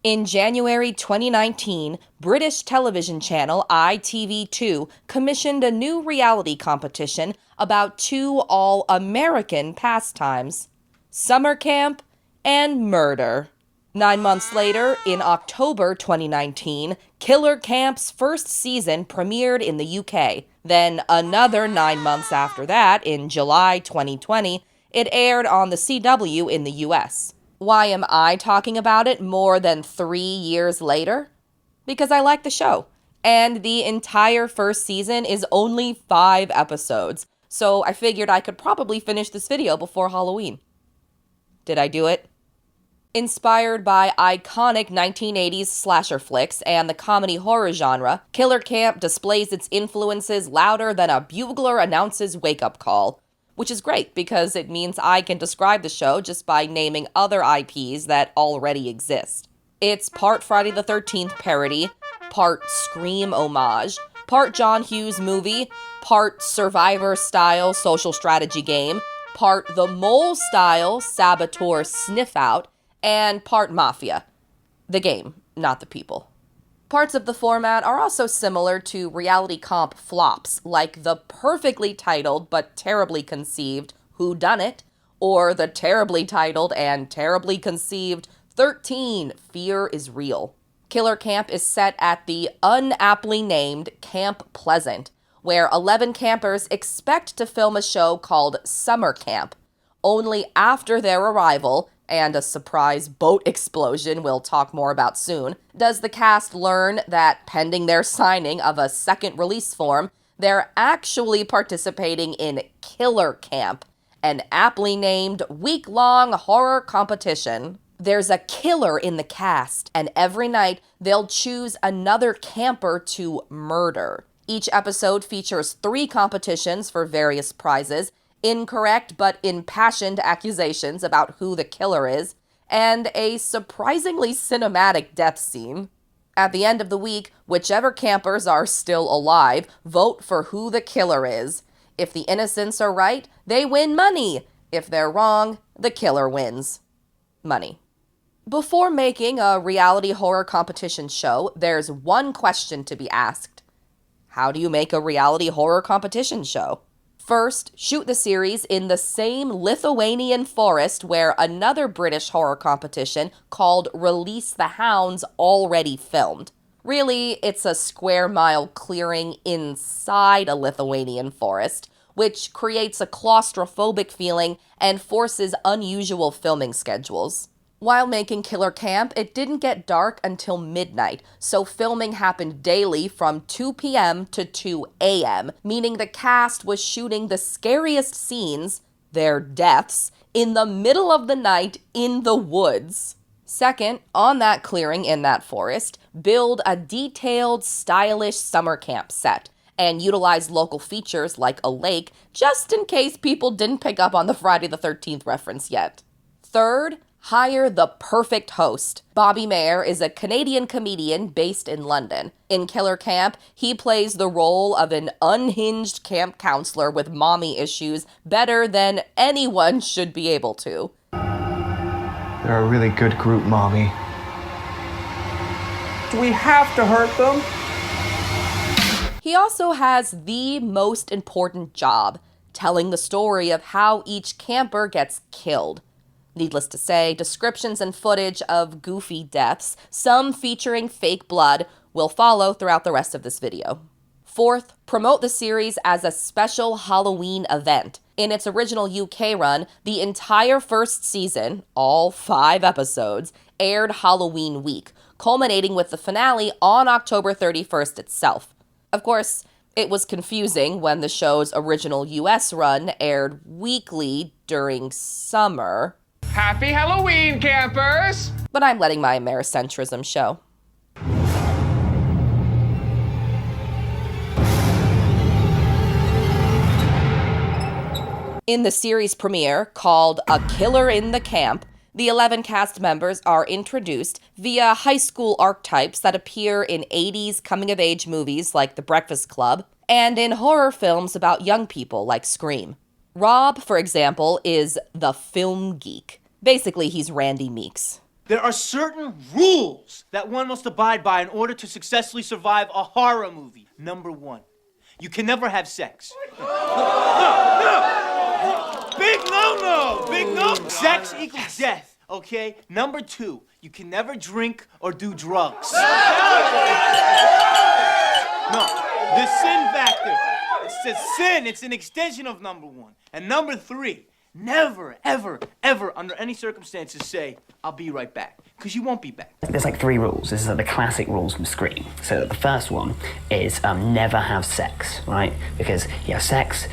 In January 2019, British television channel ITV2 commissioned a new reality competition about two all-American pastimes: summer camp and murder. 9 months later, in October 2019, Killer Camp's first season premiered in the UK. Then another 9 months after that, in July 2020, it aired on the CW in the US. Why am I talking about it more than 3 years later? Because I like the show. And the entire first season is only 5 episodes, so I figured I could probably finish this video before Halloween. Did I do it? Inspired by iconic 1980s slasher flicks and the comedy horror genre, Killer Camp displays its influences louder than a bugler announces wake-up call. Which is great, because it means I can describe the show just by naming other IPs that already exist. It's part Friday the 13th parody, part Scream homage, part John Hughes movie, part Survivor-style social strategy game, part The Mole-style saboteur sniff-out, and part Mafia. The game, not the people. Parts of the format are also similar to reality comp flops, like the perfectly titled but terribly conceived Whodunit, or the terribly titled and terribly conceived 13 Fear is Real. Killer Camp is set at the unaptly named Camp Pleasant, where 11 campers expect to film a show called Summer Camp. Only after their arrival, and a surprise boat explosion we'll talk more about soon, does the cast learn that, pending their signing of a second release form, they're actually participating in Killer Camp, an aptly named week-long horror competition. There's a killer in the cast, and every night they'll choose another camper to murder. Each episode features 3 competitions for various prizes, incorrect but impassioned accusations about who the killer is, and a surprisingly cinematic death scene. At the end of the week, whichever campers are still alive vote for who the killer is. If the innocents are right, they win money. If they're wrong, the killer wins. Money. Before making a reality horror competition show, there's one question to be asked. How do you make a reality horror competition show? First, shoot the series in the same Lithuanian forest where another British horror competition called Release the Hounds already filmed. Really, it's a square-mile clearing inside a Lithuanian forest, which creates a claustrophobic feeling and forces unusual filming schedules. While making Killer Camp, it didn't get dark until midnight, so filming happened daily from 2 p.m. to 2 a.m., meaning the cast was shooting the scariest scenes, their deaths, in the middle of the night in the woods. Second, on that clearing in that forest, build a detailed, stylish summer camp set, and utilize local features like a lake, just in case people didn't pick up on the Friday the 13th reference yet. Third, hire the perfect host. Bobby Mayer is a Canadian comedian based in London. In Killer Camp, he plays the role of an unhinged camp counselor with mommy issues better than anyone should be able to. They're a really good group, Mommy. Do we have to hurt them? He also has the most important job, telling the story of how each camper gets killed. Needless to say, descriptions and footage of goofy deaths, some featuring fake blood, will follow throughout the rest of this video. Fourth, promote the series as a special Halloween event. In its original UK run, the entire first season, all 5 episodes, aired Halloween week, culminating with the finale on October 31st itself. Of course, it was confusing when the show's original US run aired weekly during summer. Happy Halloween, campers! But I'm letting my Americentrism show. In the series premiere, called A Killer in the Camp, the 11 cast members are introduced via high school archetypes that appear in 80s coming-of-age movies like The Breakfast Club, and in horror films about young people like Scream. Rob, for example, is the film geek. Basically, he's Randy Meeks. There are certain rules that one must abide by in order to successfully survive a horror movie. Number 1, you can never have sex. No. Big no-no. Big no. Sex equals death, okay? Number 2, you can never drink or do drugs. No, the sin factor. It's a sin. It's an extension of number 1. And number 3, never, ever, ever, under any circumstances, say, I'll be right back. Because you won't be back. There's like 3 rules. This is like the classic rules from Scream. So the first one is never have sex, right? Because you have sex,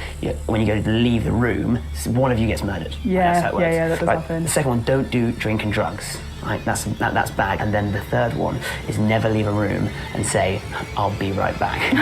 when you go to leave the room, one of you gets murdered. Yeah, that does right? happen. The second one, don't do drink and drugs. Right? That's bad. And then the third one is never leave a room and say, I'll be right back.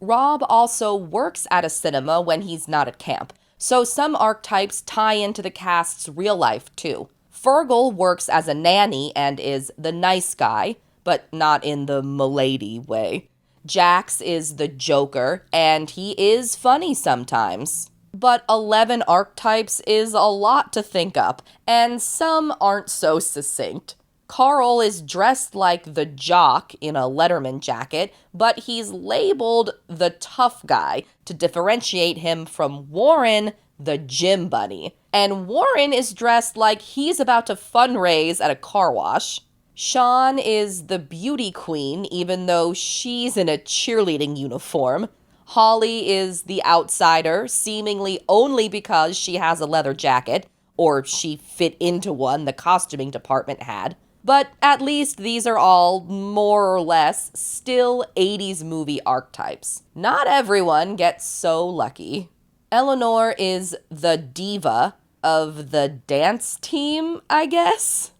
Rob also works at a cinema when he's not at camp, so some archetypes tie into the cast's real life too. Fergal works as a nanny and is the nice guy, but not in the milady way. Jax is the joker, and he is funny sometimes. But 11 archetypes is a lot to think up, and some aren't so succinct. Carl is dressed like the jock in a Letterman jacket, but he's labeled the tough guy to differentiate him from Warren, the gym bunny. And Warren is dressed like he's about to fundraise at a car wash. Sean is the beauty queen, even though she's in a cheerleading uniform. Holly is the outsider, seemingly only because she has a leather jacket, or she fit into one the costuming department had. But at least these are all, more or less, still 80s movie archetypes. Not everyone gets so lucky. Eleanor is the diva of the dance team, I guess?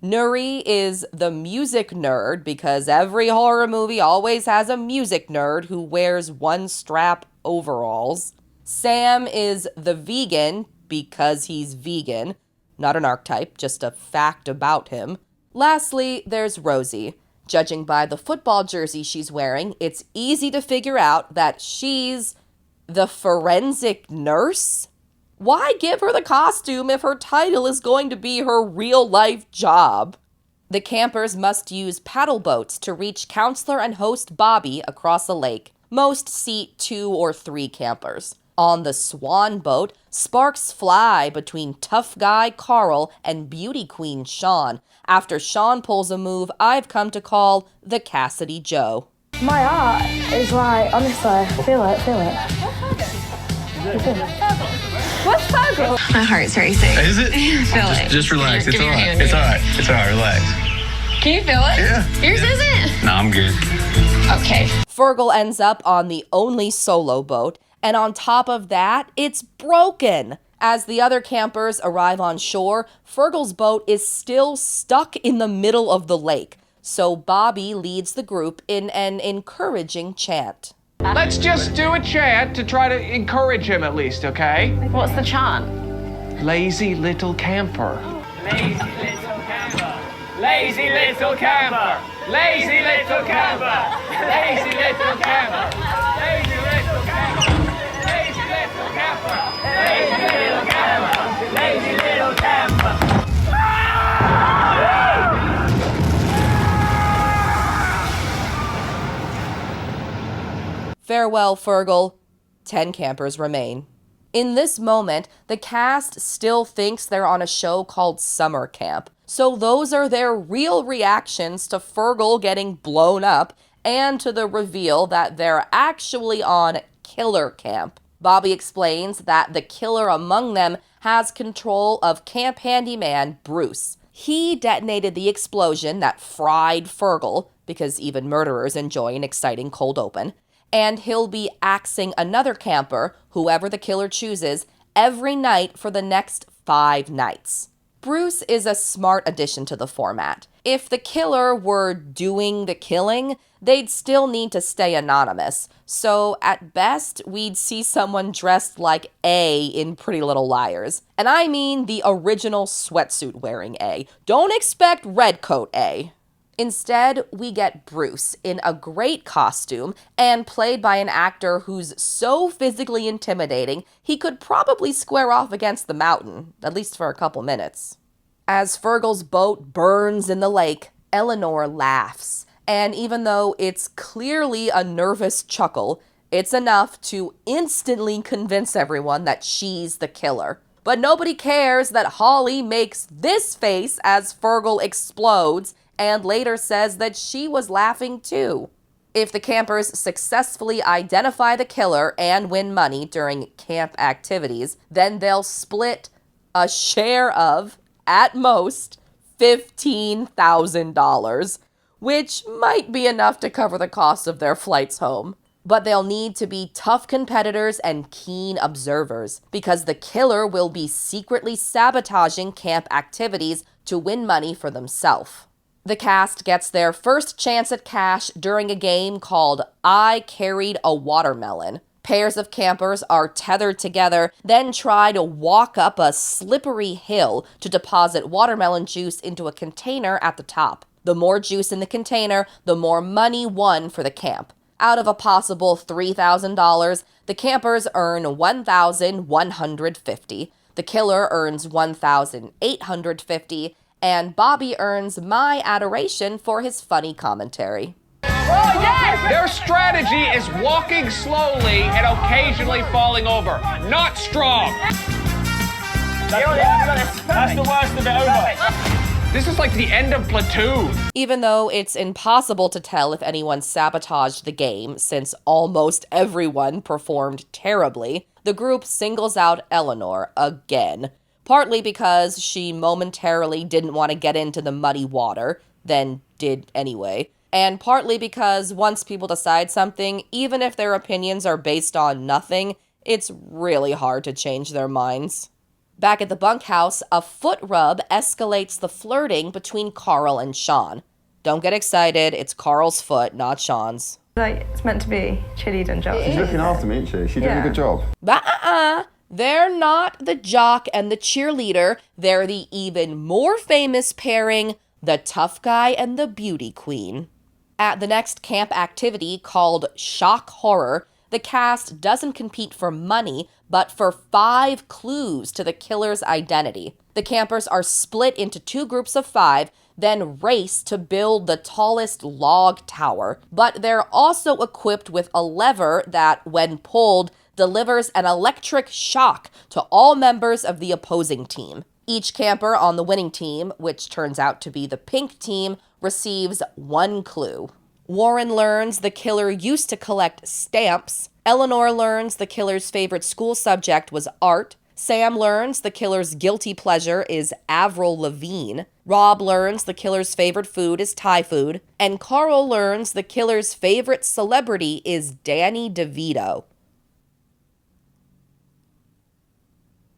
Nuri is the music nerd because every horror movie always has a music nerd who wears one-strap overalls. Sam is the vegan because he's vegan. Not an archetype, just a fact about him. Lastly, there's Rosie. Judging by the football jersey she's wearing, it's easy to figure out that she's the forensic nurse? Why give her the costume if her title is going to be her real-life job? The campers must use paddle boats to reach counselor and host Bobby across a lake. Most seat 2 or 3 campers. On the Swan boat, sparks fly between tough guy Carl and beauty queen Sean after Sean pulls a move I've come to call the Cassidy Joe. My art is like, honestly, feel it. What's Fergal? My heart's racing. Is it? Feel it. Just relax. Give It's me all your right. hand. It's all right. It's all right. Relax. Can you feel it? Yeah. Yours isn't? No, I'm good. Okay. Fergal ends up on the only solo boat, and on top of that, it's broken. As the other campers arrive on shore, Fergal's boat is still stuck in the middle of the lake, so Bobby leads the group in an encouraging chant. Let's just do a chant to try to encourage him at least, okay? What's the chant? Lazy little camper. Lazy little camper. Lazy little camper. Lazy little camper. Lazy little camper. Lazy little camper. Lazy little camper. Lazy little camper. Lazy little camper. Farewell, Fergal. 10 campers remain. In this moment, the cast still thinks they're on a show called Summer Camp, so those are their real reactions to Fergal getting blown up and to the reveal that they're actually on Killer Camp. Bobby explains that the killer among them has control of camp handyman Bruce. He detonated the explosion that fried Fergal, because even murderers enjoy an exciting cold open, and he'll be axing another camper, whoever the killer chooses, every night for the next 5 nights. Bruce is a smart addition to the format. If the killer were doing the killing, they'd still need to stay anonymous. So at best, we'd see someone dressed like A in Pretty Little Liars. And I mean the original sweatsuit wearing A. Don't expect Redcoat A. Instead, we get Bruce in a great costume and played by an actor who's so physically intimidating he could probably square off against the mountain, at least for a couple minutes. As Fergal's boat burns in the lake, Eleanor laughs. And even though it's clearly a nervous chuckle, it's enough to instantly convince everyone that she's the killer. But nobody cares that Holly makes this face as Fergal explodes and later says that she was laughing too. If the campers successfully identify the killer and win money during camp activities, then they'll split a share of, at most, $15,000, which might be enough to cover the cost of their flights home. But they'll need to be tough competitors and keen observers, because the killer will be secretly sabotaging camp activities to win money for themselves. The cast gets their first chance at cash during a game called I Carried a Watermelon. Pairs of campers are tethered together, then try to walk up a slippery hill to deposit watermelon juice into a container at the top. The more juice in the container, the more money won for the camp. Out of a possible $3,000, the campers earn $1,150. The killer earns $1,850, and Bobby earns my adoration for his funny commentary. Their strategy is walking slowly and occasionally falling over. Not strong. That's the worst of it over. This is like the end of Platoon. Even though it's impossible to tell if anyone sabotaged the game, since almost everyone performed terribly, the group singles out Eleanor again. Partly because she momentarily didn't want to get into the muddy water, then did anyway. And partly because once people decide something, even if their opinions are based on nothing, it's really hard to change their minds. Back at the bunkhouse, a foot rub escalates the flirting between Carl and Sean. Don't get excited, it's Carl's foot, not Sean's. Like, it's meant to be chillied and jolly. She's looking after me, isn't she? She's doing a good job. They're not the jock and the cheerleader. They're the even more famous pairing, the tough guy and the beauty queen. At the next camp activity called Shock Horror, the cast doesn't compete for money, but for 5 clues to the killer's identity. The campers are split into 2 groups of 5, then race to build the tallest log tower. But they're also equipped with a lever that, when pulled, delivers an electric shock to all members of the opposing team. Each camper on the winning team, which turns out to be the pink team, receives 1 clue. Warren learns the killer used to collect stamps. Eleanor learns the killer's favorite school subject was art. Sam learns the killer's guilty pleasure is Avril Lavigne. Rob learns the killer's favorite food is Thai food. And Carl learns the killer's favorite celebrity is Danny DeVito.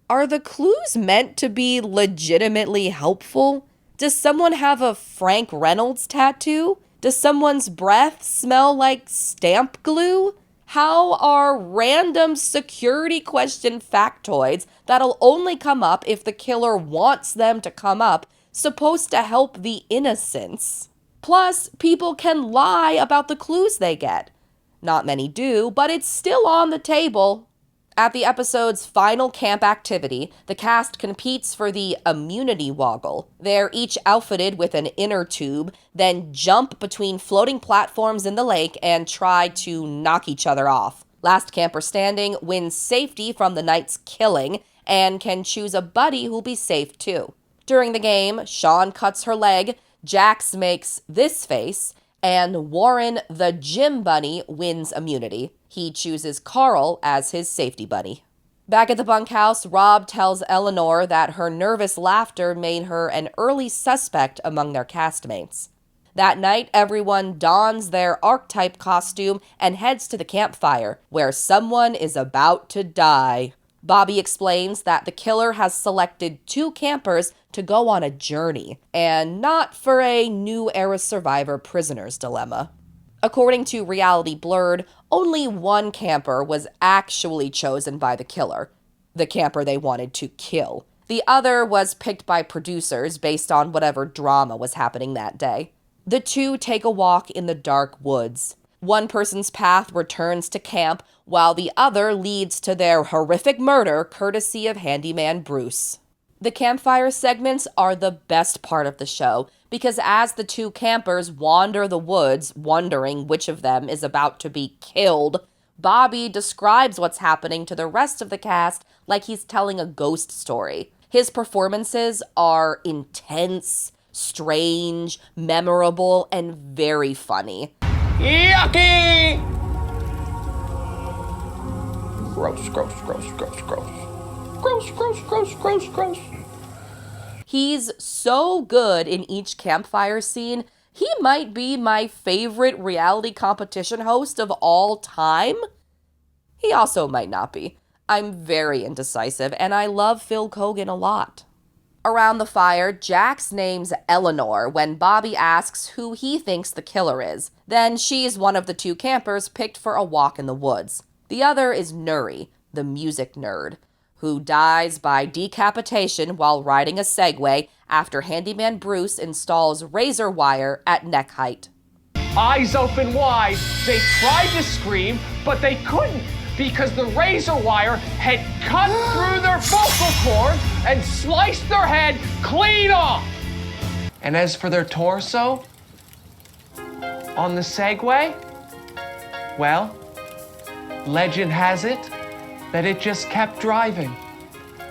Are the clues meant to be legitimately helpful? Does someone have a Frank Reynolds tattoo? Does someone's breath smell like stamp glue? How are random security question factoids that'll only come up if the killer wants them to come up supposed to help the innocents? Plus, people can lie about the clues they get. Not many do, but it's still on the table. At the episode's final camp activity, the cast competes for the immunity woggle. They're each outfitted with an inner tube, then jump between floating platforms in the lake and try to knock each other off. Last camper standing wins safety from the night's killing and can choose a buddy who'll be safe too. During the game, Sean cuts her leg, Jax makes this face, and Warren, the gym bunny, wins immunity. He chooses Carl as his safety buddy. Back at the bunkhouse, Rob tells Eleanor that her nervous laughter made her an early suspect among their castmates. That night, everyone dons their archetype costume and heads to the campfire, where someone is about to die. Bobby explains that the killer has selected 2 campers to go on a journey, and not for a new era survivor prisoner's dilemma. According to Reality Blurred, only 1 camper was actually chosen by the killer, the camper they wanted to kill. The other was picked by producers based on whatever drama was happening that day. The 2 take a walk in the dark woods. One person's path returns to camp, while the other leads to their horrific murder courtesy of handyman Bruce. The campfire segments are the best part of the show because as the two campers wander the woods, wondering which of them is about to be killed, Bobby describes what's happening to the rest of the cast like he's telling a ghost story. His performances are intense, strange, memorable, and very funny. Yucky! Gross, gross, gross, gross, gross. Gross, gross, gross, gross, gross. He's so good in each campfire scene, he might be my favorite reality competition host of all time. He also might not be. I'm very indecisive, and I love Phil Kogan a lot. Around the fire, Jax names Eleanor when Bobby asks who he thinks the killer is. Then she's one of the two campers picked for a walk in the woods. The other is Nuri, the music nerd, who dies by decapitation while riding a Segway after handyman Bruce installs razor wire at neck height. Eyes open wide, they tried to scream, but they couldn't because the razor wire had cut through their vocal cords and sliced their head clean off. And as for their torso, on the Segway, well, legend has it that it just kept driving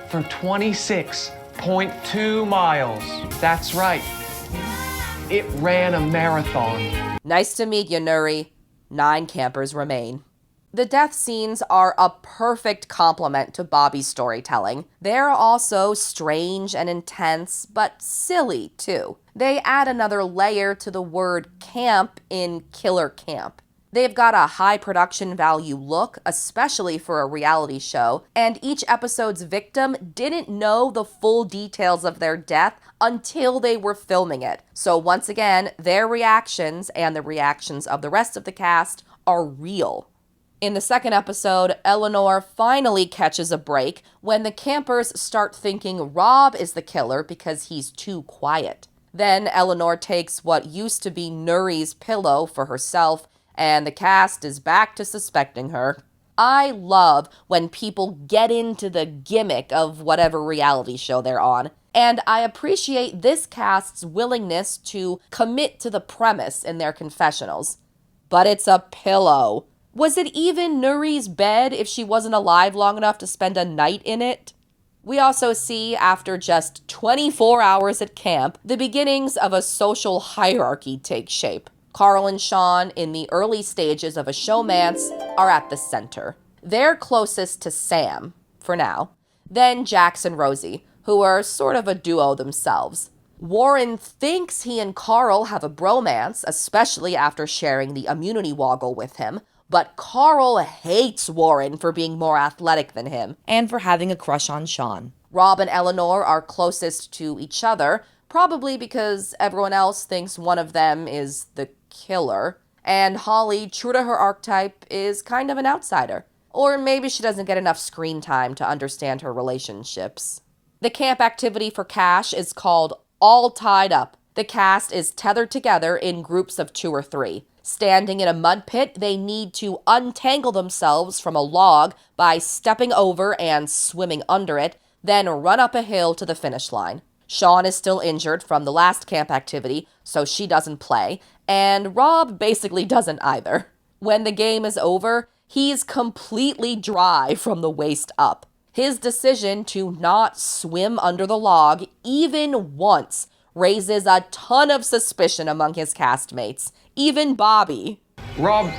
for 26.2 miles. That's right. It ran a marathon. Nice to meet you, Nuri. 9 campers remain. The death scenes are a perfect complement to Bobby's storytelling. They're also strange and intense, but silly, too. They add another layer to the word camp in Killer Camp. They've got a high production value look, especially for a reality show, and each episode's victim didn't know the full details of their death until they were filming it. So once again, their reactions and the reactions of the rest of the cast are real. In the second episode, Eleanor finally catches a break when the campers start thinking Rob is the killer because he's too quiet. Then Eleanor takes what used to be Nuri's pillow for herself, and the cast is back to suspecting her. I love when people get into the gimmick of whatever reality show they're on, and I appreciate this cast's willingness to commit to the premise in their confessionals. But it's a pillow. Was it even Nuri's bed if she wasn't alive long enough to spend a night in it? We also see, after just 24 hours at camp, the beginnings of a social hierarchy take shape. Carl and Sean, in the early stages of a showmance, are at the center. They're closest to Sam, for now. Then Jax and Rosie, who are sort of a duo themselves. Warren thinks he and Carl have a bromance, especially after sharing the immunity woggle with him, but Carl hates Warren for being more athletic than him and for having a crush on Sean. Rob and Eleanor are closest to each other, probably because everyone else thinks one of them is the killer, and Holly, true to her archetype, is kind of an outsider. Or maybe she doesn't get enough screen time to understand her relationships. The camp activity for Cash is called All Tied Up. The cast is tethered together in groups of 2 or 3. Standing in a mud pit, they need to untangle themselves from a log by stepping over and swimming under it, then run up a hill to the finish line. Sean is still injured from the last camp activity, so she doesn't play, and Rob basically doesn't either. When the game is over, he's completely dry from the waist up. His decision to not swim under the log even once raises a ton of suspicion among his castmates, even Bobby. Rob,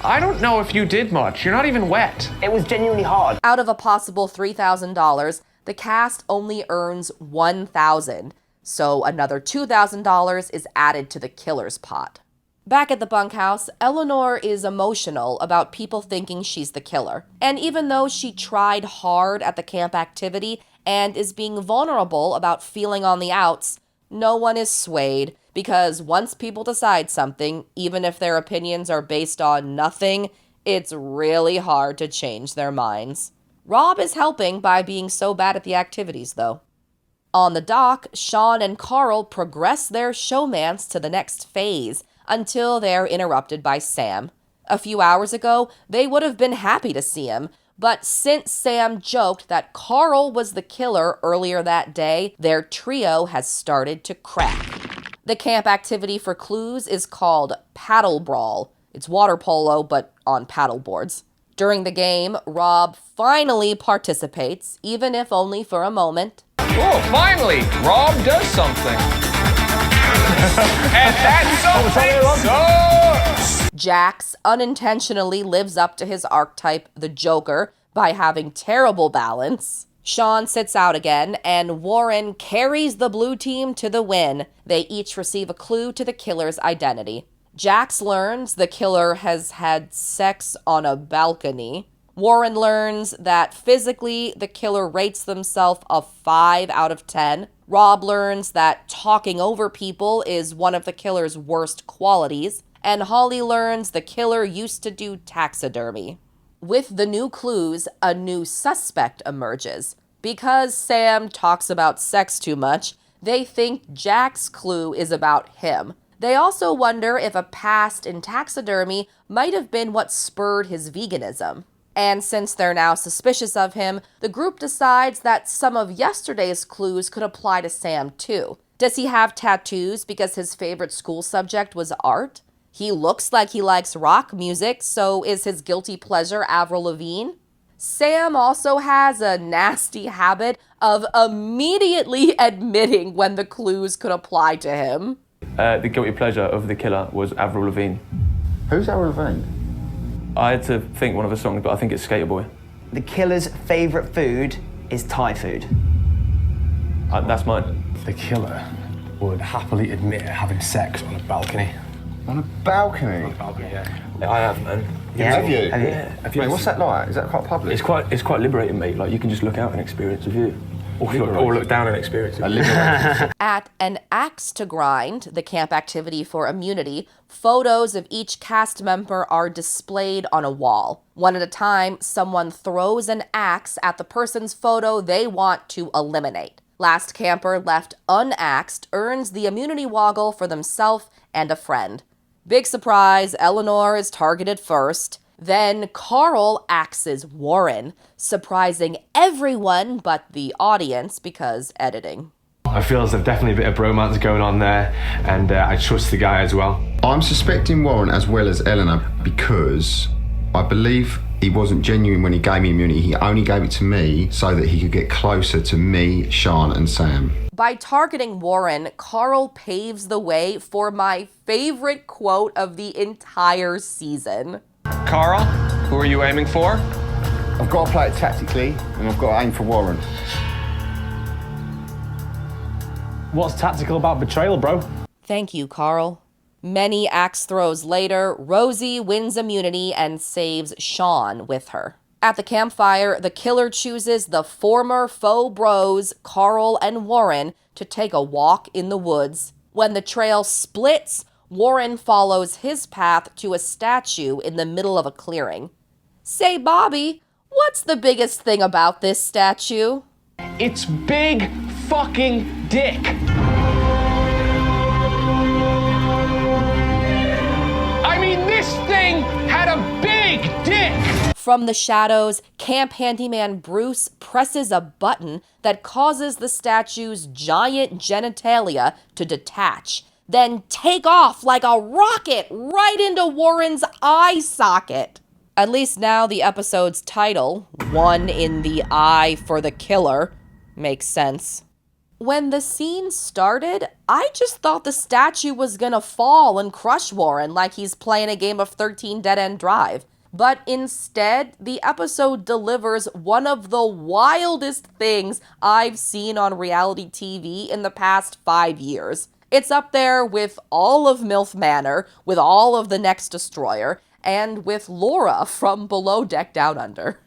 I don't know if you did much. You're not even wet. It was genuinely hard. Out of a possible $3,000, the cast only earns $1,000, so another $2,000 is added to the killer's pot. Back at the bunkhouse, Eleanor is emotional about people thinking she's the killer. And even though she tried hard at the camp activity and is being vulnerable about feeling on the outs, no one is swayed, because once people decide something, even if their opinions are based on nothing, it's really hard to change their minds. Rob is helping by being so bad at the activities, though. On the dock, Sean and Carl progress their showmance to the next phase until they're interrupted by Sam. A few hours ago, they would have been happy to see him, But since Sam joked that Carl was the killer earlier that day, their trio has started to crack. The camp activity for clues is called Paddle Brawl. It's water polo, but on paddle boards. During the game, Rob finally participates, even if only for a moment. Oh, finally, Rob does something. And that something sucks. Jax unintentionally lives up to his archetype, the Joker, by having terrible balance. Sean sits out again, and Warren carries the blue team to the win. They each receive a clue to the killer's identity. Jax learns the killer has had sex on a balcony. Warren learns that physically the killer rates themselves a 5 out of 10. Rob learns that talking over people is one of the killer's worst qualities. And Holly learns the killer used to do taxidermy. With the new clues, a new suspect emerges. Because Sam talks about sex too much, they think Jack's clue is about him. They also wonder if a past in taxidermy might have been what spurred his veganism. And since they're now suspicious of him, the group decides that some of yesterday's clues could apply to Sam too. Does he have tattoos because his favorite school subject was art? He looks like he likes rock music, so is his guilty pleasure Avril Lavigne? Sam also has a nasty habit of immediately admitting when the clues could apply to him. The guilty pleasure of the killer was Avril Lavigne. Who's Avril Lavigne? I had to think one of the songs, but I think it's Skater Boy. The killer's favourite food is Thai food. That's mine. The killer would happily admit having sex on a balcony. On a balcony? On a balcony, yeah. I have, man. Yeah. Have you? Have you? Wait, what's that like? Is that quite public? It's quite liberating, mate. Like, you can just look out and experience a view. Or look down and experience it. At an axe to grind, the camp activity for immunity, photos of each cast member are displayed on a wall. One at a time, someone throws an axe at the person's photo they want to eliminate. Last camper left unaxed earns the immunity woggle for themselves and a friend. Big surprise, Eleanor is targeted first. Then Carl axes Warren, surprising everyone but the audience because editing. I feel there's definitely a bit of bromance going on there, and I trust the guy as well. I'm suspecting Warren as well as Eleanor because I believe he wasn't genuine when he gave me immunity. He only gave it to me so that he could get closer to me, Sean, and Sam. By targeting Warren, Carl paves the way for my favorite quote of the entire season. Carl, who are you aiming for? I've got to play it tactically, and I've got to aim for Warren. What's tactical about betrayal, bro? Thank you, Carl. Many axe throws later, Rosie wins immunity and saves Sean with her. At the campfire, the killer chooses the former faux bros, Carl and Warren, to take a walk in the woods. When the trail splits, Warren follows his path to a statue in the middle of a clearing. Say, Bobby, what's the biggest thing about this statue? It's big fucking dick. I mean, this thing had a big dick. From the shadows, camp handyman Bruce presses a button that causes the statue's giant genitalia to detach, then take off like a rocket right into Warren's eye socket. At least now the episode's title, One in the Eye for the Killer, makes sense. When the scene started, I just thought the statue was gonna fall and crush Warren like he's playing a game of 13 Dead End Drive. But instead, the episode delivers one of the wildest things I've seen on reality TV in the past 5 years. It's up there with all of MILF Manor, with all of The Next Destroyer, and with Laura from Below Deck Down Under.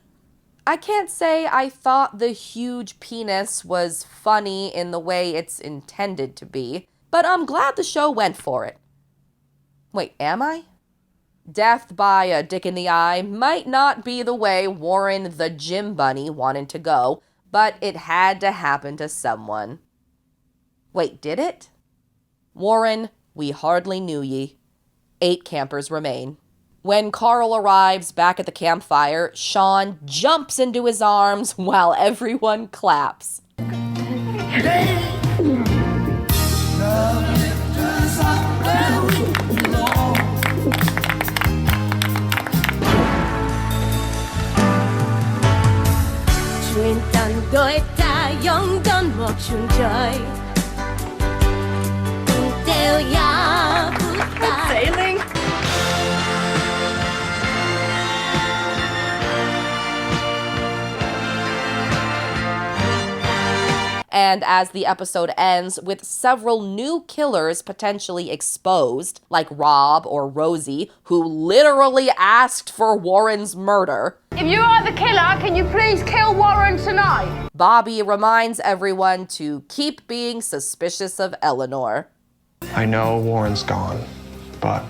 I can't say I thought the huge penis was funny in the way it's intended to be, but I'm glad the show went for it. Wait, am I? Death by a dick in the eye might not be the way Warren the Gym Bunny wanted to go, but it had to happen to someone. Wait, did it? Warren, we hardly knew ye. 8 campers remain. When Carl arrives back at the campfire, Sean jumps into his arms while everyone claps. Sailing? And as the episode ends with several new killers potentially exposed, like Rob or Rosie, who literally asked for Warren's murder. If you are the killer, can you please kill Warren tonight? Bobby reminds everyone to keep being suspicious of Eleanor. I know Warren's gone, but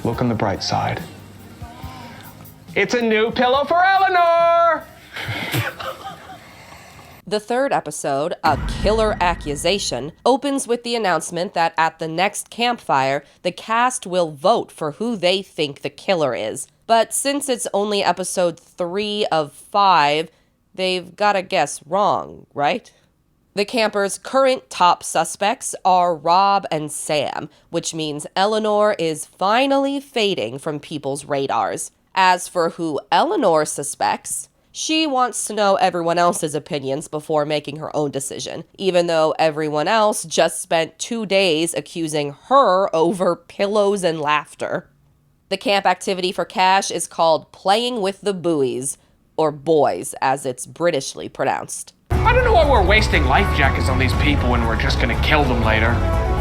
look on the bright side. It's a new pillow for Eleanor! The third episode, A Killer Accusation, opens with the announcement that at the next campfire, the cast will vote for who they think the killer is. But since it's only episode 3 of 5, they've gotta guess wrong, right? The campers' current top suspects are Rob and Sam, which means Eleanor is finally fading from people's radars. As for who Eleanor suspects, she wants to know everyone else's opinions before making her own decision, even though everyone else just spent 2 days accusing her over pillows and laughter. The camp activity for Cash is called Playing with the Buoys, or Boys, as it's Britishly pronounced. I don't know why we're wasting life jackets on these people when we're just gonna kill them later.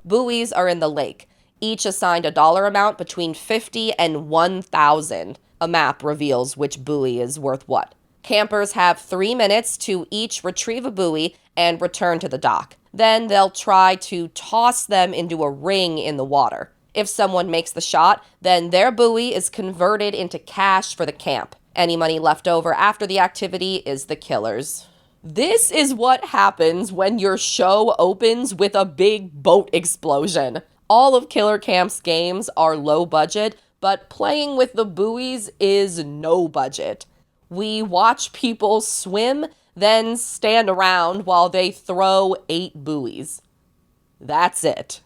Buoys are in the lake, each assigned a dollar amount between $50 and $1,000. A map reveals which buoy is worth what. Campers have 3 minutes to each retrieve a buoy and return to the dock. Then they'll try to toss them into a ring in the water. If someone makes the shot, then their buoy is converted into cash for the camp. Any money left over after the activity is the killer's. This is what happens when your show opens with a big boat explosion. All of Killer Camp's games are low budget, but Playing with the Buoys is no budget. We watch people swim, then stand around while they throw 8 buoys. That's it.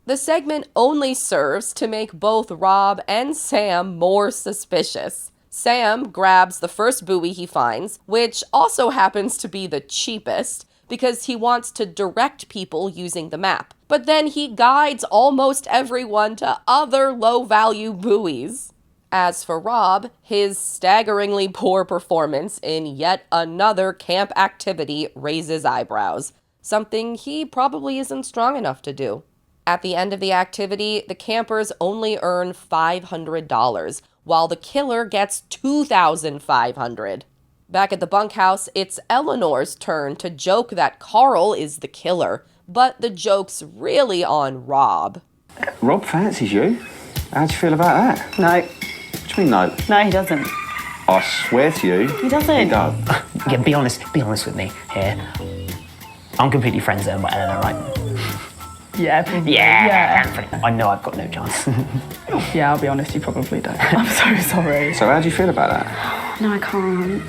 The segment only serves to make both Rob and Sam more suspicious. Sam grabs the first buoy he finds, which also happens to be the cheapest, because he wants to direct people using the map. But then he guides almost everyone to other low-value buoys. As for Rob, his staggeringly poor performance in yet another camp activity raises eyebrows, something he probably isn't strong enough to do. At the end of the activity, the campers only earn $500, while the killer gets $2,500. Back at the bunkhouse, it's Eleanor's turn to joke that Carl is the killer, but the joke's really on Rob. Rob fancies you. How do you feel about that? No. What do you mean no? No, he doesn't. I swear to you. He doesn't. He does. Yeah, be honest with me here. I'm completely friend-zoned by Eleanor, right? Yeah, probably. Yeah. I know I've got no chance. Yeah, I'll be honest, you probably don't. I'm so sorry. So how do you feel about that? No, I can't.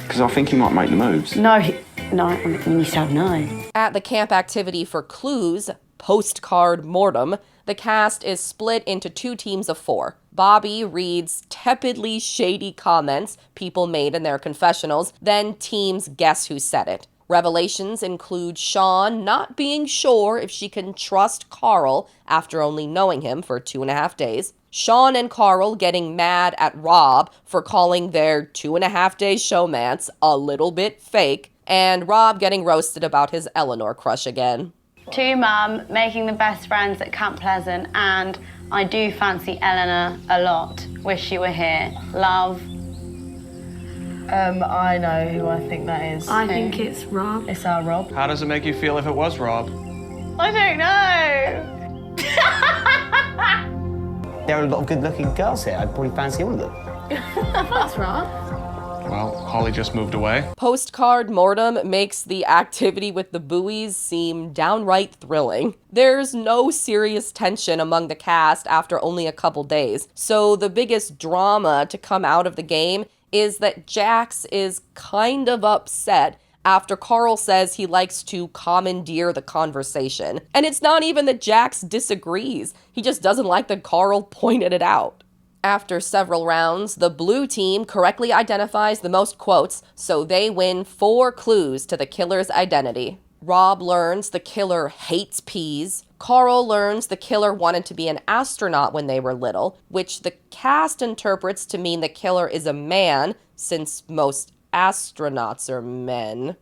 Because I think he might make the moves. No, I mean, you said no. At the camp activity for Clues, Postcard Mortem, the cast is split into 2 teams of 4. Bobby reads tepidly shady comments people made in their confessionals, then teams guess who said it. Revelations include Sean not being sure if she can trust Carl after only knowing him for 2.5 days. Sean and Carl getting mad at Rob for calling their 2.5-day showmance a little bit fake. And Rob getting roasted about his Eleanor crush again. To Mum, making the best friends at Camp Pleasant, and I do fancy Eleanor a lot. Wish you were here. Love. I know who I think that is. I think it's Rob. It's our Rob. How does it make you feel if it was Rob? I don't know. There are a lot of good-looking girls here. I'd probably fancy all of them. That's Rob. Well, Holly just moved away. Postcard mortem makes the activity with the buoys seem downright thrilling. There's no serious tension among the cast after only a couple days, so the biggest drama to come out of the game is that Jax is kind of upset after Carl says he likes to commandeer the conversation. And it's not even that Jax disagrees, he just doesn't like that Carl pointed it out. After several rounds, the blue team correctly identifies the most quotes, so they win 4 clues to the killer's identity. Rob learns the killer hates peas. Carl learns the killer wanted to be an astronaut when they were little, which the cast interprets to mean the killer is a man, since most astronauts are men.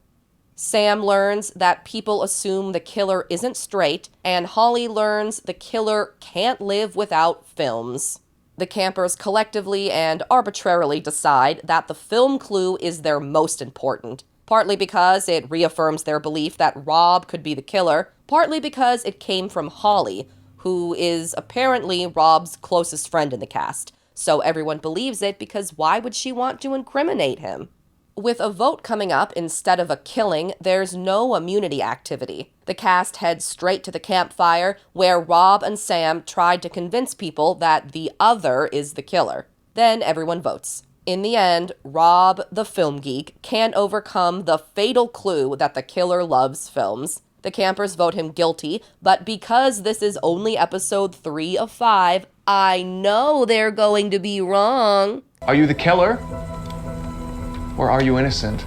Sam learns that people assume the killer isn't straight, and Holly learns the killer can't live without films. The campers collectively and arbitrarily decide that the film clue is their most important, partly because it reaffirms their belief that Rob could be the killer, partly because it came from Holly, who is apparently Rob's closest friend in the cast, so everyone believes it because why would she want to incriminate him? With a vote coming up instead of a killing, there's no immunity activity. The cast heads straight to the campfire, where Rob and Sam tried to convince people that the other is the killer. Then everyone votes. In the end, Rob, the film geek, can't overcome the fatal clue that the killer loves films. The campers vote him guilty, but because this is only episode 3 of 5, I know they're going to be wrong. Are you the killer? Or are you innocent?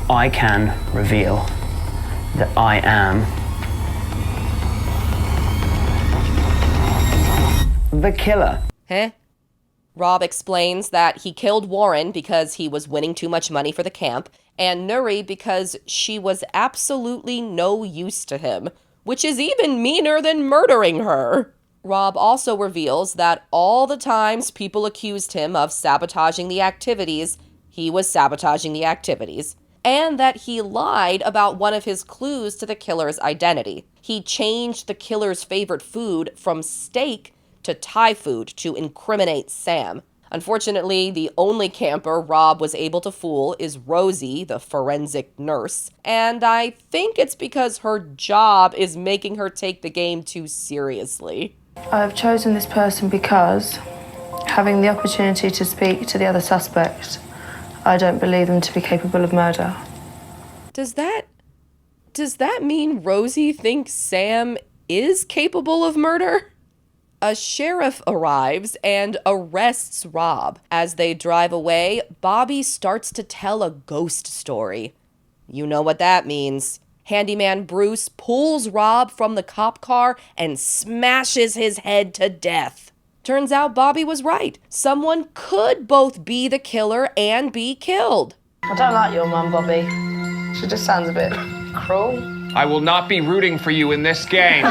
I can reveal that I am the killer. Huh? Rob explains that he killed Warren because he was winning too much money for the camp, and Nuri because she was absolutely no use to him, which is even meaner than murdering her. Rob also reveals that all the times people accused him of sabotaging the activities, he was sabotaging the activities, and that he lied about one of his clues to the killer's identity. He changed the killer's favorite food from steak to Thai food to incriminate Sam. Unfortunately, the only camper Rob was able to fool is Rosie, the forensic nurse, and I think it's because her job is making her take the game too seriously. I've chosen this person because, having the opportunity to speak to the other suspect, I don't believe them to be capable of murder. Does that mean Rosie thinks Sam is capable of murder? A sheriff arrives and arrests Rob. As they drive away, Bobby starts to tell a ghost story. You know what that means. Handyman Bruce pulls Rob from the cop car and smashes his head to death. Turns out Bobby was right. Someone could both be the killer and be killed. I don't like your mum, Bobby. She just sounds a bit cruel. I will not be rooting for you in this game.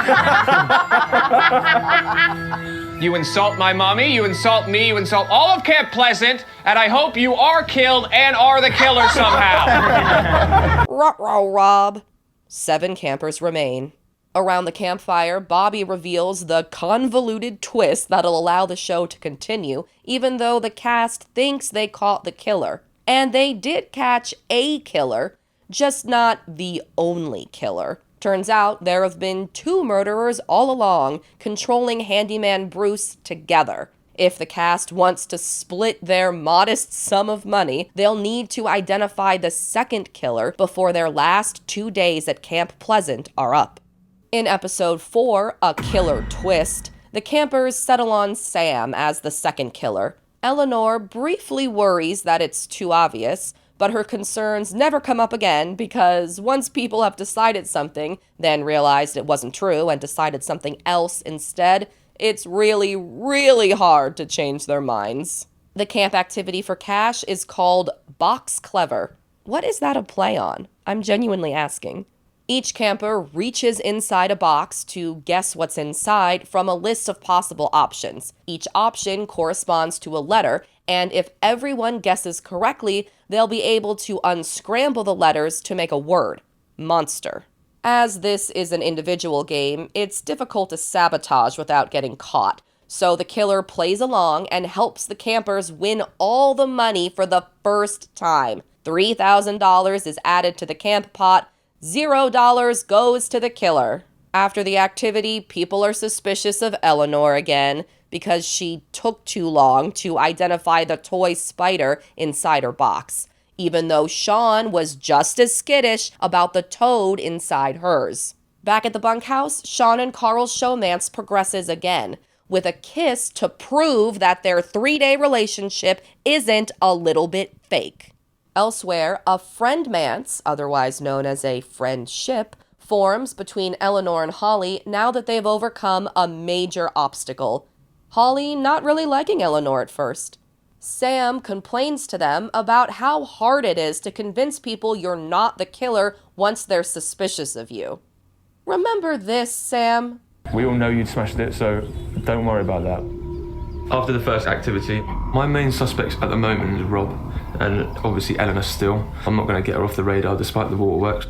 You insult my mommy, you insult me, you insult all of Camp Pleasant, and I hope you are killed and are the killer somehow. Ruh-roh, Rob. 7 campers remain. Around the campfire, Bobby reveals the convoluted twist that'll allow the show to continue, even though the cast thinks they caught the killer. And they did catch a killer, just not the only killer. Turns out there have been 2 murderers all along, controlling Handyman Bruce together. If the cast wants to split their modest sum of money, they'll need to identify the second killer before their last 2 days at Camp Pleasant are up. In episode 4, A Killer Twist, the campers settle on Sam as the second killer. Eleanor briefly worries that it's too obvious, but her concerns never come up again because once people have decided something, then realized it wasn't true and decided something else instead, it's really, really hard to change their minds. The camp activity for cash is called Box Clever. What is that a play on? I'm genuinely asking. Each camper reaches inside a box to guess what's inside from a list of possible options. Each option corresponds to a letter, and if everyone guesses correctly, they'll be able to unscramble the letters to make a word. Monster. As this is an individual game, it's difficult to sabotage without getting caught, So the killer plays along and helps the campers win all the money for the first time. $3,000 is added to the camp pot, $0 goes to the killer. After the activity, people are suspicious of Eleanor again because she took too long to identify the toy spider inside her box, even though Sean was just as skittish about the toad inside hers. Back at the bunkhouse, Sean and Carl's showmance progresses again, with a kiss to prove that their 3-day relationship isn't a little bit fake. Elsewhere, a friendmance, otherwise known as a friendship, forms between Eleanor and Holly now that they've overcome a major obstacle. Holly not really liking Eleanor at first. Sam complains to them about how hard it is to convince people you're not the killer once they're suspicious of you. Remember this, Sam? We all know you'd smashed it, so don't worry about that. After the first activity, my main suspects at the moment is Rob, and obviously Eleanor still. I'm not going to get her off the radar despite the waterworks.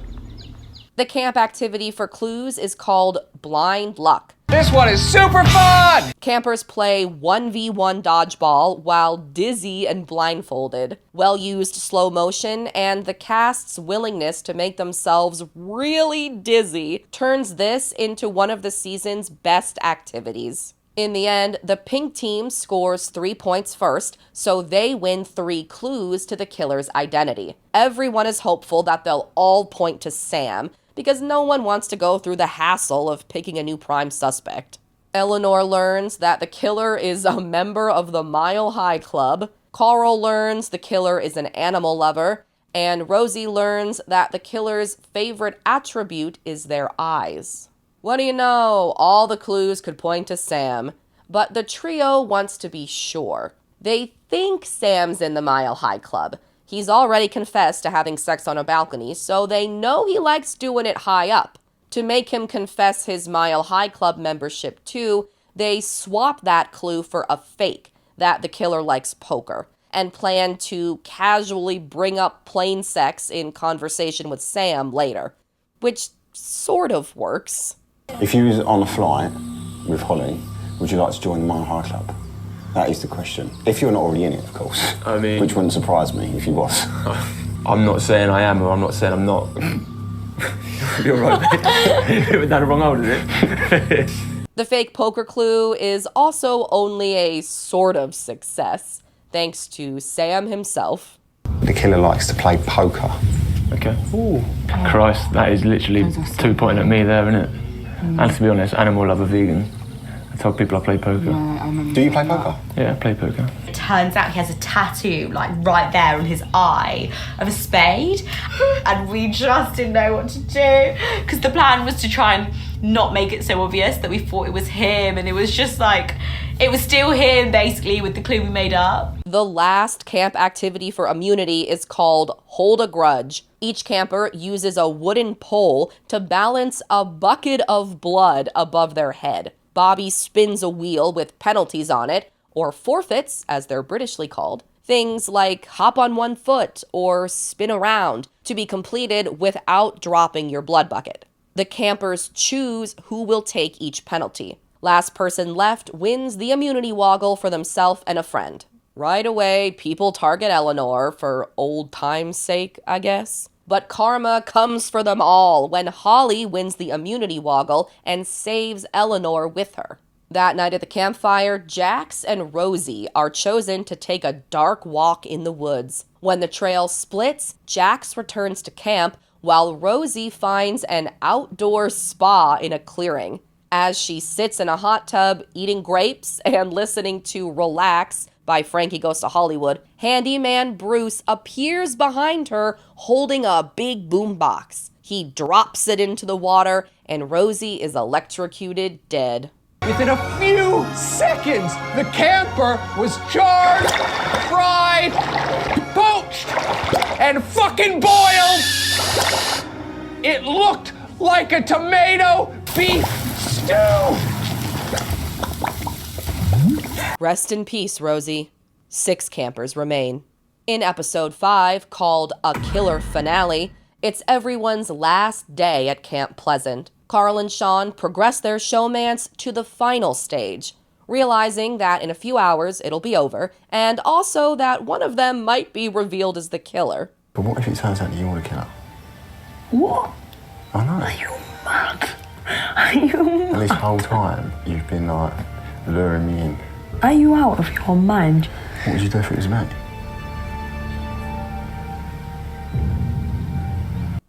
The camp activity for clues is called Blind Luck. This one is super fun! Campers play 1v1 dodgeball while dizzy and blindfolded. Well-used slow motion and the cast's willingness to make themselves really dizzy turns this into one of the season's best activities. In the end, the pink team scores 3 points first, so they win 3 clues to the killer's identity. Everyone is hopeful that they'll all point to Sam, because no one wants to go through the hassle of picking a new prime suspect. Eleanor learns that the killer is a member of the Mile High Club, Carl learns the killer is an animal lover, and Rosie learns that the killer's favorite attribute is their eyes. What do you know? All the clues could point to Sam, but the trio wants to be sure. They think Sam's in the Mile High Club. He's already confessed to having sex on a balcony, so they know he likes doing it high up. To make him confess his Mile High Club membership too, they swap that clue for a fake, that the killer likes poker, and plan to casually bring up plain sex in conversation with Sam later, which sort of works. If you was on a flight with Holly, would you like to join the Mile High Club? That is the question. If you're not already in it, of course. I mean... Which wouldn't surprise me if you was. I'm not saying I am, or I'm not saying I'm not. You're right, mate. It was down the wrong hole, is it? The fake poker clue is also only a sort of success, thanks to Sam himself. The killer likes to play poker. Okay. Ooh. Christ, that is literally 2 pointing at me there, isn't it? And to be honest, animal lover vegan. I tell people I play poker. Do you play poker? Yeah, I play poker. It turns out he has a tattoo, like right there on his eye, of a spade. And we just didn't know what to do. Because the plan was to try and not make it so obvious that we thought it was him. And it was just like, it was still him, basically, with the clue we made up. The last camp activity for immunity is called Hold a Grudge. Each camper uses a wooden pole to balance a bucket of blood above their head. Bobby spins a wheel with penalties on it, or forfeits, as they're Britishly called. Things like hop on one foot or spin around, to be completed without dropping your blood bucket. The campers choose who will take each penalty. Last person left wins the immunity woggle for themselves and a friend. Right away, people target Eleanor for old time's sake, I guess. But karma comes for them all when Holly wins the immunity woggle and saves Eleanor with her. That night at the campfire, Jax and Rosie are chosen to take a dark walk in the woods. When the trail splits, Jax returns to camp while Rosie finds an outdoor spa in a clearing. As she sits in a hot tub eating grapes and listening to Relax by Frankie Goes to Hollywood, handyman Bruce appears behind her holding a big boombox. He drops it into the water and Rosie is electrocuted dead. Within a few seconds, the camper was charred, fried, poached, and fucking boiled. It looked like a tomato beef stew. Rest in peace, Rosie. 6 campers remain. In episode 5, called A Killer Finale, it's everyone's last day at Camp Pleasant. Carl and Sean progress their showmance to the final stage. realizing that in a few hours it'll be over, and also that one of them might be revealed as the killer. But what if it turns out that you're the killer? What? I know. Are you mad? Are you mad? And this whole time, you've been like luring me in. Are you out of your mind? What would you do if it was me?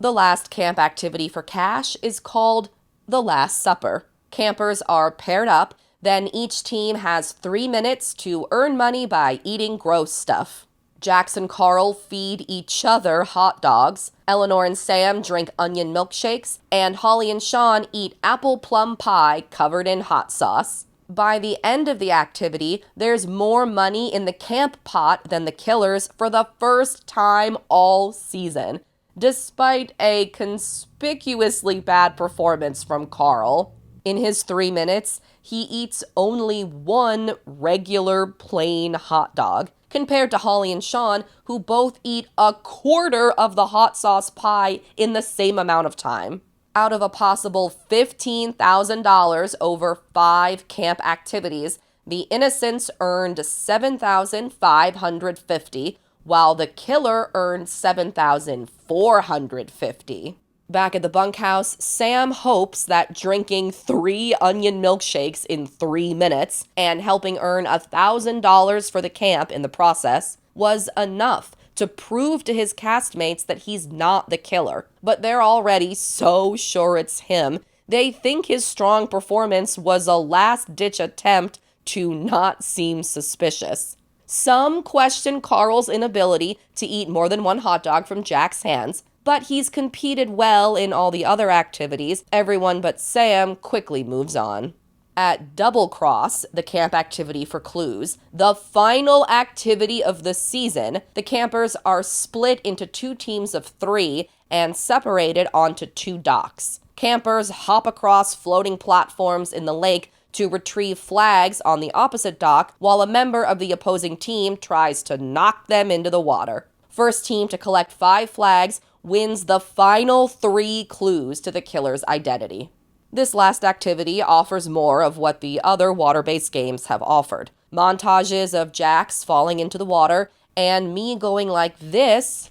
The last camp activity for Cash is called The Last Supper. Campers are paired up, then each team has 3 minutes to earn money by eating gross stuff. Jax and Carl feed each other hot dogs, Eleanor and Sam drink onion milkshakes, and Holly and Sean eat apple plum pie covered in hot sauce. By the end of the activity, there's more money in the camp pot than the killers for the first time all season, despite a conspicuously bad performance from Carl. In his 3 minutes, he eats only one regular plain hot dog, compared to Holly and Sean, who both eat a quarter of the hot sauce pie in the same amount of time. Out of a possible $15,000 over 5 camp activities, the innocents earned $7,550, while the killer earned $7,450. Back at the bunkhouse, Sam hopes that drinking 3 onion milkshakes in 3 minutes and helping earn $1,000 for the camp in the process was enough to prove to his castmates that he's not the killer. But they're already so sure it's him, they think his strong performance was a last-ditch attempt to not seem suspicious. Some question Carl's inability to eat more than one hot dog from Jack's hands, but he's competed well in all the other activities. Everyone but Sam quickly moves on. At Double Cross, the camp activity for clues, the final activity of the season, the campers are split into 2 teams of 3 and separated onto 2 docks. Campers hop across floating platforms in the lake to retrieve flags on the opposite dock, while a member of the opposing team tries to knock them into the water. First team to collect 5 flags wins the final 3 clues to the killer's identity. This last activity offers more of what the other water-based games have offered. Montages of Jax falling into the water, and me going like this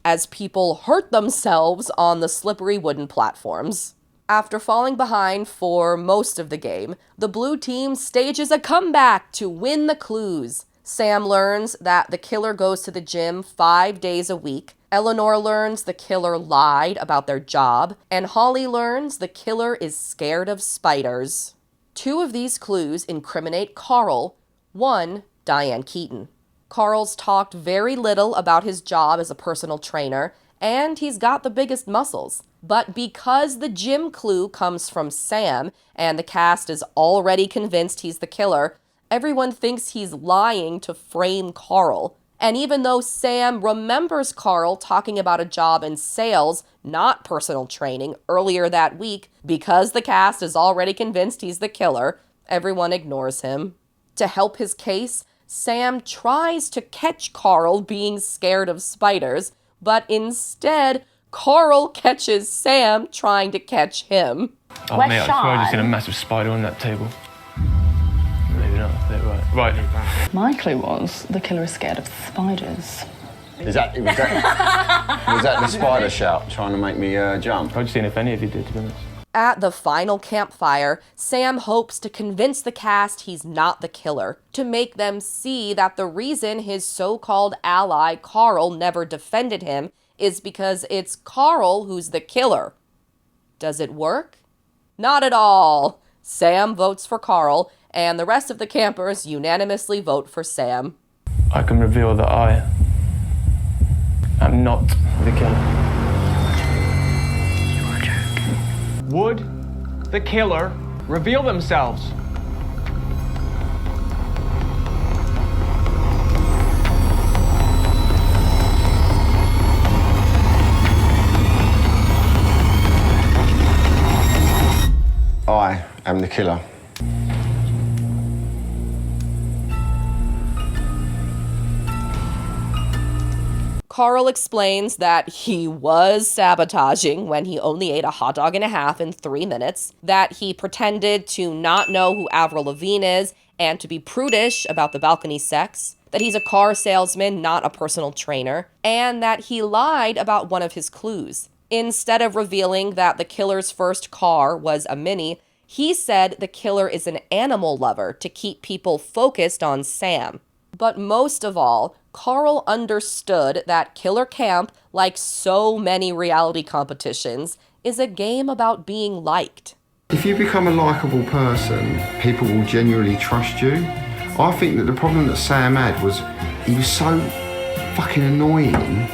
as people hurt themselves on the slippery wooden platforms. After falling behind for most of the game, the blue team stages a comeback to win the clues. Sam learns that the killer goes to the gym 5 days a week. Eleanor learns the killer lied about their job, and Holly learns the killer is scared of spiders. 2 of these clues incriminate Carl, 1, Diane Keaton. Carl's talked very little about his job as a personal trainer, and he's got the biggest muscles. But because the gym clue comes from Sam, and the cast is already convinced he's the killer, everyone thinks he's lying to frame Carl. And even though Sam remembers Carl talking about a job in sales, not personal training, earlier that week, because the cast is already convinced he's the killer, everyone ignores him. To help his case, Sam tries to catch Carl being scared of spiders, but instead, Carl catches Sam trying to catch him. Oh, mate, I swear I just seen a massive spider on that table. Maybe not. Right. My clue was the killer is scared of spiders. Was that the spider shout trying to make me jump? I've just seen if any of you did, to be honest. At the final campfire, Sam hopes to convince the cast he's not the killer, to make them see that the reason his so-called ally Carl never defended him is because it's Carl who's the killer. Does it work? Not at all. Sam votes for Carl, and the rest of the campers unanimously vote for Sam. I can reveal that I am not the killer. Would the killer reveal themselves? I am the killer. Carl explains that he was sabotaging when he only ate a hot dog and a half in 3 minutes, that he pretended to not know who Avril Lavigne is and to be prudish about the balcony sex, that he's a car salesman, not a personal trainer, and that he lied about one of his clues. Instead of revealing that the killer's first car was a Mini, he said the killer is an animal lover to keep people focused on Sam. But most of all, Carl understood that Killer Camp, like so many reality competitions, is a game about being liked. If you become a likeable person, people will genuinely trust you. I think that the problem that Sam had was he was so fucking annoying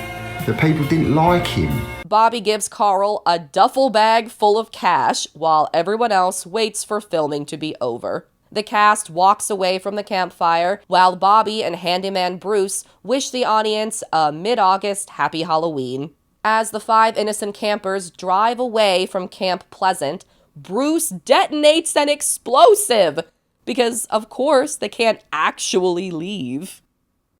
that people didn't like him. Bobby gives Carl a duffel bag full of cash while everyone else waits for filming to be over. The cast walks away from the campfire while Bobby and handyman Bruce wish the audience a mid-August happy Halloween. As the 5 innocent campers drive away from Camp Pleasant, Bruce detonates an explosive because, of course, they can't actually leave.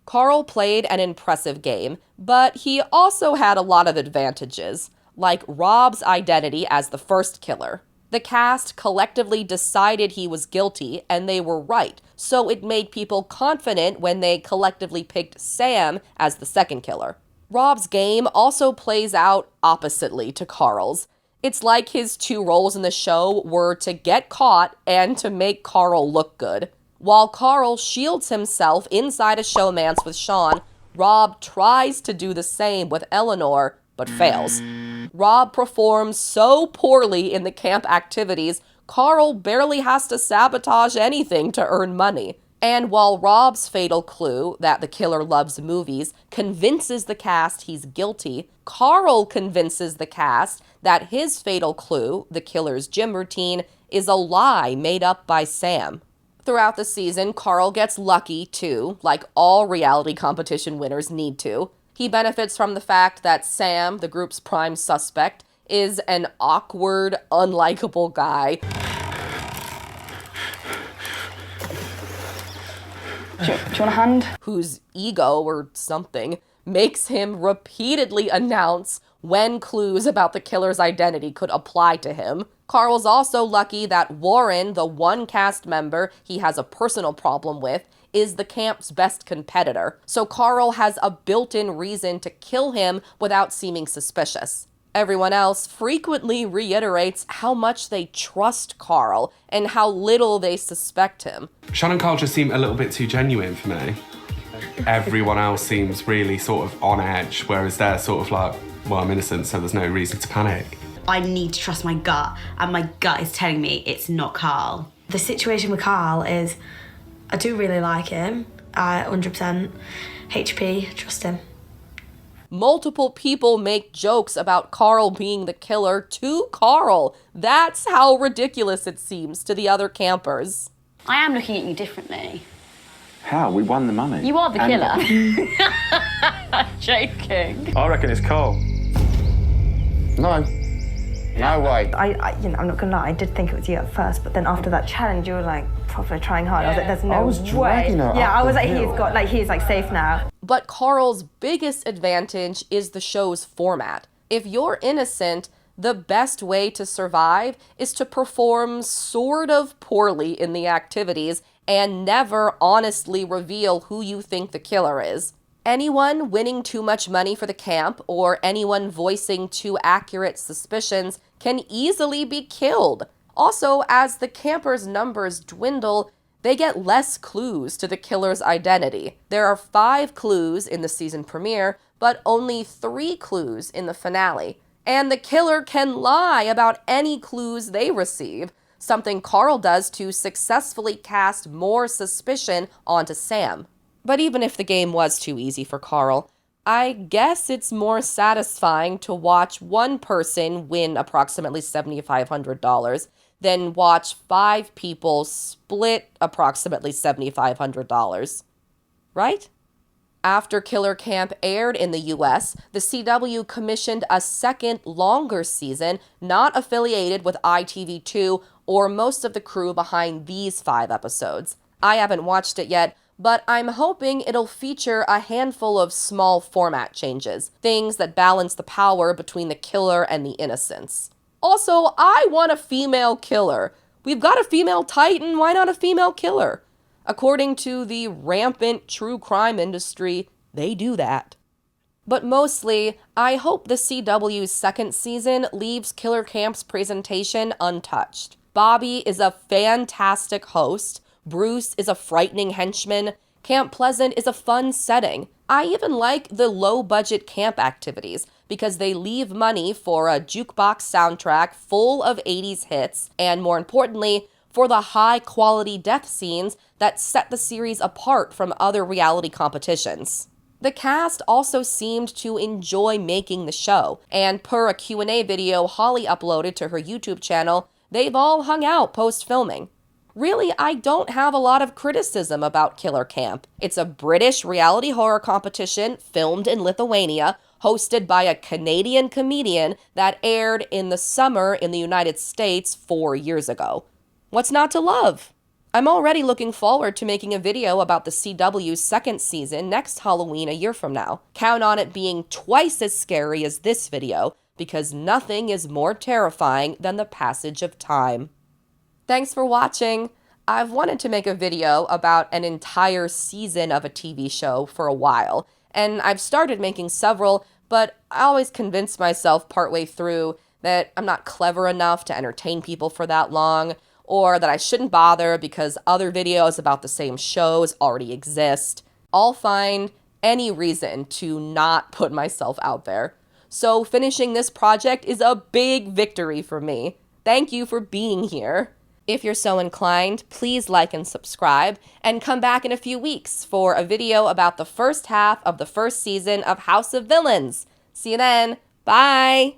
Carl played an impressive game, but he also had a lot of advantages, like Rob's identity as the first killer. The cast collectively decided he was guilty, and they were right, so it made people confident when they collectively picked Sam as the second killer. Rob's game also plays out oppositely to Carl's. It's like his 2 roles in the show were to get caught and to make Carl look good. While Carl shields himself inside a showmance with Sean, Rob tries to do the same with Eleanor, but fails. Rob performs so poorly in the camp activities, Carl barely has to sabotage anything to earn money. And while Rob's fatal clue, that the killer loves movies, convinces the cast he's guilty, Carl convinces the cast that his fatal clue, the killer's gym routine, is a lie made up by Sam. Throughout the season, Carl gets lucky, too, like all reality competition winners need to. He benefits from the fact that Sam, the group's prime suspect, is an awkward, unlikable guy. Do you want a hand? Whose ego, or something, makes him repeatedly announce when clues about the killer's identity could apply to him. Carl's also lucky that Warren, the one cast member he has a personal problem with, is the camp's best competitor, so Carl has a built-in reason to kill him without seeming suspicious. Everyone else frequently reiterates how much they trust Carl and how little they suspect him. Sean and Carl just seem a little bit too genuine for me. Everyone else seems really sort of on edge, whereas they're sort of like, well, I'm innocent, so there's no reason to panic. I need to trust my gut, and my gut is telling me it's not Carl. The situation with Carl is, I do really like him. I 100% HP, trust him. Multiple people make jokes about Carl being the killer to Carl. That's how ridiculous it seems to the other campers. I am looking at you differently. How? We won the money. You are the killer. Joking. I reckon it's Carl. No. No way. I'm not gonna lie, I did think it was you at first, but then after that challenge, you were like properly trying hard. I was like, there's no way. I was dragging her Yeah, up I was the like, he's like safe now. But Carl's biggest advantage is the show's format. If you're innocent, the best way to survive is to perform sort of poorly in the activities and never honestly reveal who you think the killer is. Anyone winning too much money for the camp or anyone voicing too accurate suspicions can easily be killed. Also, as the campers' numbers dwindle, they get less clues to the killer's identity. There are 5 clues in the season premiere, but only 3 clues in the finale. And the killer can lie about any clues they receive, something Carl does to successfully cast more suspicion onto Sam. But even if the game was too easy for Carl, I guess it's more satisfying to watch one person win approximately $7,500 than watch 5 people split approximately $7,500. Right? After Killer Camp aired in the US, the CW commissioned a second, longer season not affiliated with ITV2 or most of the crew behind these 5 episodes. I haven't watched it yet, but I'm hoping it'll feature a handful of small format changes, things that balance the power between the killer and the innocents. Also, I want a female killer. We've got a female Titan, why not a female killer? According to the rampant true crime industry, they do that. But mostly, I hope the CW's second season leaves Killer Camp's presentation untouched. Bobby is a fantastic host, Bruce is a frightening henchman, Camp Pleasant is a fun setting. I even like the low-budget camp activities because they leave money for a jukebox soundtrack full of 80s hits, and more importantly, for the high-quality death scenes that set the series apart from other reality competitions. The cast also seemed to enjoy making the show, and per a Q&A video Holly uploaded to her YouTube channel, they've all hung out post-filming. Really, I don't have a lot of criticism about Killer Camp. It's a British reality horror competition filmed in Lithuania, hosted by a Canadian comedian that aired in the summer in the United States 4 years ago. What's not to love? I'm already looking forward to making a video about the CW's second season next Halloween a year from now. Count on it being twice as scary as this video, because nothing is more terrifying than the passage of time. Thanks for watching. I've wanted to make a video about an entire season of a TV show for a while, and I've started making several, but I always convince myself partway through that I'm not clever enough to entertain people for that long, or that I shouldn't bother because other videos about the same shows already exist. I'll find any reason to not put myself out there. So finishing this project is a big victory for me. Thank you for being here. If you're so inclined, please like and subscribe, and come back in a few weeks for a video about the first half of the first season of House of Villains. See you then. Bye!